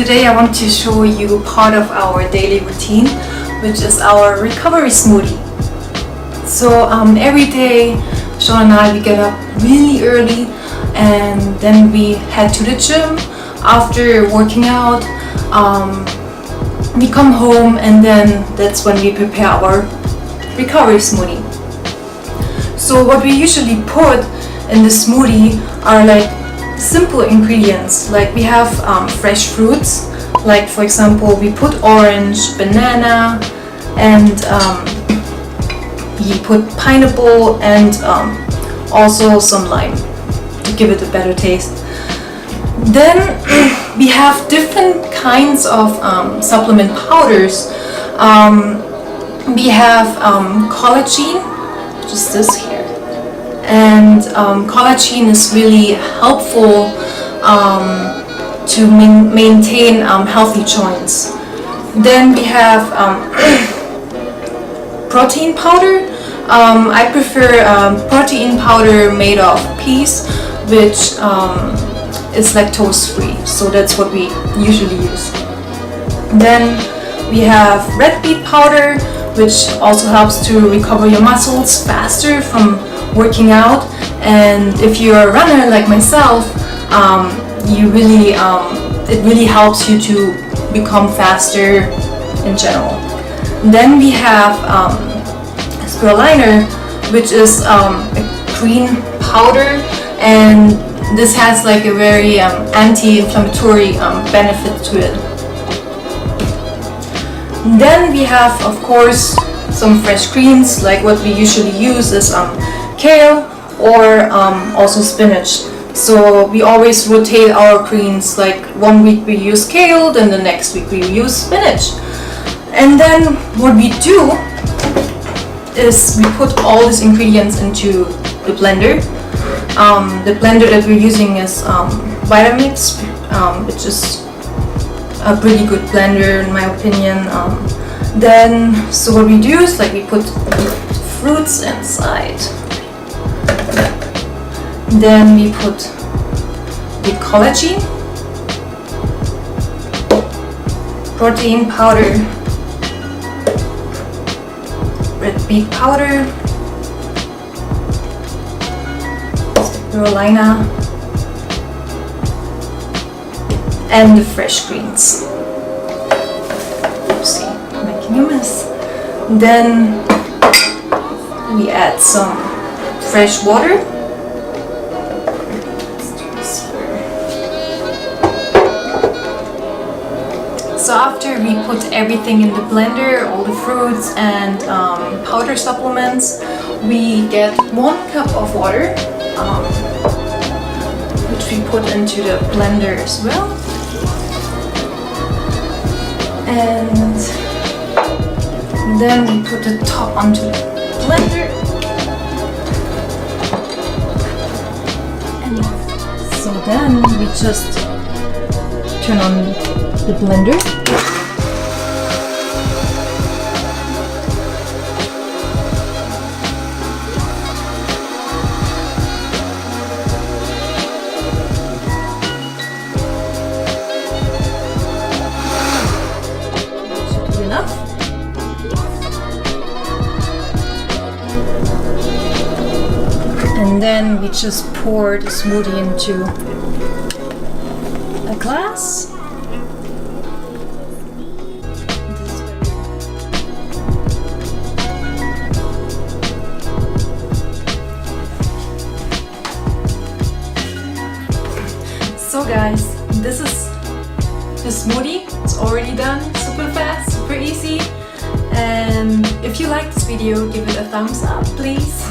today I want to show you part of our daily routine, which is our recovery smoothie. So every day, Sean and I, we get up really early and then we head to the gym. After working out, we come home and then that's when we prepare our recovery smoothie. So what we usually put in the smoothie are like simple ingredients. Like we have fresh fruits, like for example we put orange, banana, and we put pineapple and also some lime to give it a better taste. Then we have different kinds of supplement powders. We have collagen, which is this here, and collagen is really helpful to maintain healthy joints. Then we have protein powder. I prefer protein powder made of peas, which is lactose free, so that's what we usually use. Then we have red beet powder, which also helps to recover your muscles faster from working out. And if you're a runner like myself, it really helps you to become faster in general. Then we have spirulina, which is a green powder, and this has like a very anti-inflammatory benefit to it. Then we have, of course, some fresh greens. Like what we usually use is kale or also spinach. So we always rotate our greens. Like one week we use kale, then the next week we use spinach. And then what we do is we put all these ingredients into the blender. The blender that we're using is Vitamix, which is a pretty good blender in my opinion. So what we do is like we put fruits inside. Then we put the collagen, protein powder, red beet powder, spirulina, and the fresh greens. Oopsie, making a mess. Then we add some fresh water. So after we put everything in the blender, all the fruits and powder supplements, we get 1 cup of water, which we put into the blender as well. And then we put the top onto the blender. And so then we just turn on the blender. And then we just pour the smoothie into a glass. So guys, this is the smoothie. It's already done, super fast, super easy. And if you like this video, give it a thumbs up, please.